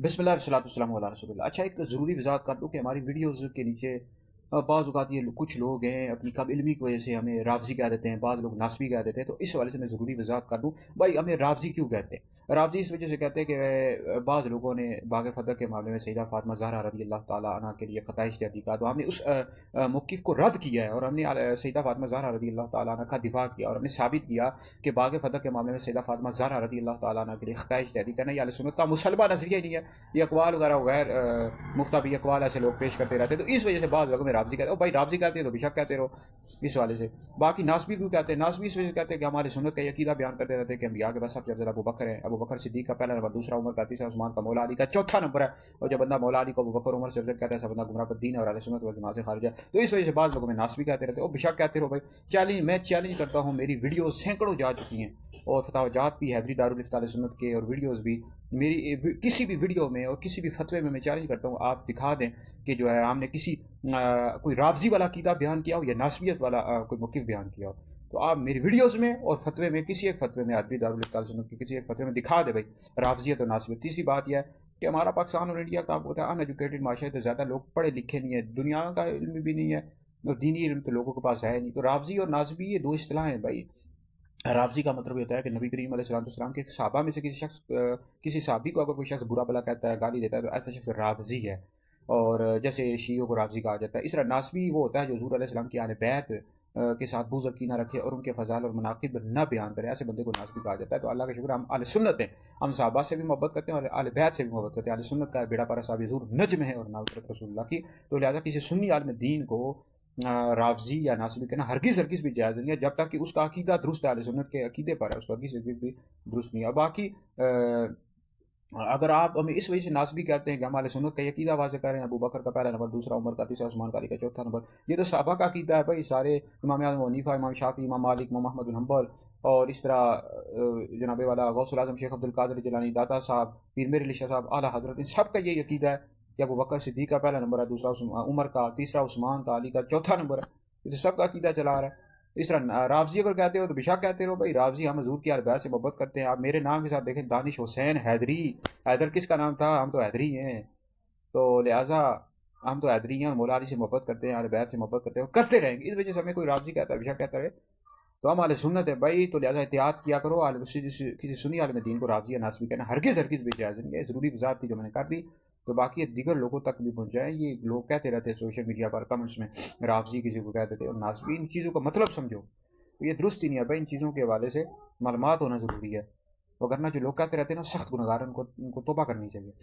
बिस्मिल्लाह वस्सलातु वस्सलामु अला रसूलिल्लाह। अच्छा, एक ज़रूरी वज़ाहत कर दूँ कि हमारी वीडियोज़ के नीचे बाज़ औक़ात ये कुछ लोग हैं अपनी कम इल्मी की वजह से हमें रावज़ी कह देते हैं, बाद लोग नासबी कह देते हैं। तो इस हवाले से मैं ज़रूरी वज़ाहत कर दूँ, भाई हमें रावज़ी क्यों कहते हैं? रावज़ी इस वजह से कहते हैं कि बाज़ लोगों ने बाग़ फ़दक के मामले में सैयदा फ़ातिमा ज़हरा रज़ी अल्लाह तआला अन्हा के लिए ख़ताइश इत्यादि कहा, तो हमने उस मौक़िफ़ को रद्द किया है और हमने सैयदा फ़ातिमा ज़हरा रज़ी अल्लाह तआला अन्हा का दिफ़ा किया और हमने साबित किया कि बाग़ फ़दक के मामले में सैयदा फ़ातिमा ज़हरा रज़ी अल्लाह तआला अन्हा के लिए ख़ताइश इत्यादि करना ये अहले सुन्नत का मुसलमा नज़रिया ही नहीं है। ये अक़वाल वगैरह गैर मुफ्ताबी अक़वाल ऐसे लोग पेश करते रहते हैं, तो इस वजह से बाज़ लोगों में रावज़ी कहते हैं। भाई रावज़ी कहते हैं तो बेशक कहते रहो, इस वाले से। बाकी नासबी क्यों कहते हैं? नासबी इस वजह से कहते हैं कि हमारे सुन्नत का अक़ीदा बयान करते रहते हैं कि अंबिया के बस सबसे अफ़ज़ल अबू बकर है। अबू बकर सिद्दीक़ का पहला नंबर, दूसरा उमर का, तीसरा उस्मान का, मौला अली का चौथा नंबर है। और जब बंदा मौला अली को अबू बकर उमर से अफ़ज़ल कहता है, सब बंदा गुमराह बद्दीन है और अहले सुन्नत वल जमात से खारिज है। तो इस वजह से बाज़ लोगों में नासबी कहते रहते हैं और बेशक कहते रहो भाई। मैं चैलेंज करता हूँ, मेरी वीडियो सैकड़ों जा चुकी हैं और फतवाजात भी हैदरी दारुल इफ्ता अहले सुन्नत के और वीडियोज़ भी मेरी किसी भी वीडियो में और किसी भी फतवे में मैं चैलेंज करता हूँ, आप दिखा दें कि जो है हमने किसी कोई रावज़ी वाला अक़ीदा बयान किया हो या नासबियत वाला कोई मौक़िफ़ बयान किया हो। तो आप मेरी वीडियोज़ में और फतवे में किसी एक फतवे में हैदरी दारुल इफ्ता अहले सुन्नत के किसी एक फतवे में दिखा दे भाई रावज़ियत और नासबियत। तीसरी बात यह है कि हमारा पाकिस्तान और इंडिया का आपको पता है अनएजुकेटेड माशरा है, तो ज़्यादा लोग पढ़े लिखे नहीं है, दुनिया का इल्म भी नहीं है और दीनी इल्म तो लोगों के पास है नहीं। तो रावज़ी और नासबी ये दो इस्तिलाह हैं भाई। रावज़ी का मतलब ये होता है कि नबी करीम अलैहिस्सलाम के सहाबा में से किसी सहाबी को अगर कोई शख्स बुरा भला कहता है, गाली देता है, तो ऐसा शख्स रावज़ी है। और जैसे शियों को रावज़ी कहा जाता है, इस तरह नासबी वो होता है जो हुज़ूर अलैहिस्सलाम की आले बैत के साथ बुग़्ज़ और कीना रखे और उनके फ़ज़ाइल और मनाक़िब न बयान करे, ऐसे बंदे को नासबी कहा जाता है। तो अल्लाह का शुक्र हम अहले सुन्नत हैं, हम सहाबा से भी मोहब्बत करते हैं और आले बैत से भी मोहब्बत करते हैं। अहले सुन्नत का बेड़ा पारा साहब हुज़ूर नज्म है और नासरत रसूलुल्लाह की। तो लिहाज़ा किसी सुन्नी आलिम दीन को रावज़ी या नासबी कहना हरगिज़ भी जायज़ नहीं है, जब तक कि उसका अक़ीदा दुरुस्त है, अहले सुन्नत के अक़ीदे पर है, उसका हरगिज़ भी दुरुस्त नहीं है। बाकी अगर आप हमें इस वजह से नासबी कहते हैं कि हम अहले सुन्नत का अक़ीदा वाज़ेह कर रहे हैं, अबू बकर का पहला नंबर, दूसरा उमर का, तीसरा उस्मान का, अली का चौथा नंबर, ये तो सहाबा का अक़ीदा है भाई। सारे इमाम आज़म अबू हनीफ़ा, इमाम शाफ़ी, इमाम मालिक, इमाम अहमद बिन हंबल और इस तरह जनाबे वाला गौसुल आज़म शेख अब्दुल कादिर जिलानी, दाता साहब, पीर मेर अली शाह साहब, आला हज़रत, इन सब का यही अक़ीदा है कि अबू बकर सिद्दीक़ का पहला नंबर है, दूसरा उमर का, तीसरा उस्मान का, अली का चौथा नंबर है। ये तो सबका अक़ीदा चला आ रहा है। इस तरह रावज़ी अगर कहते हो तो बेशक कहते रहो भाई, रावज़ी हम हुज़ूर की आले बैत से मोहब्बत करते हैं। आप मेरे नाम के साथ देखें, दानिश हुसैन हैदरी। हैदर किसका नाम था? हम तो हैदरी हैं। तो लिहाजा हम तो हैदरी हैं और मौला अली से मोहब्बत करते हैं, आले बैत से मोहब्बत करते हैं और करते रहेंगे। इस वजह से हमें कोई रावज़ी कहता है, बेशक कहता रहे, तो हम अहले सुन्नत है भाई। तो लिहाजा एहतियात किया करो, किसी सुन्नी आलिम दीन को रावज़ी या नासबी कहना हरगिज़ भी जायज़ नहीं है। ज़रूरी वज़ाहत थी जो मैंने कर दी, तो बाकी दीगर लोगों तक भी पहुँच जाए। ये लोग कहते रहते हैं सोशल मीडिया पर कमेंट्स में रावज़ी किसी को कहते थे और नासबी, इन चीज़ों का मतलब समझो, तो ये दुरुस्त ही नहीं है भाई। इन चीज़ों के हवाले से मालूमात होना ज़रूरी है, वरना जो लोग कहते रहते हैं ना सख्त गुनहगार, उनको तौबा करनी चाहिए।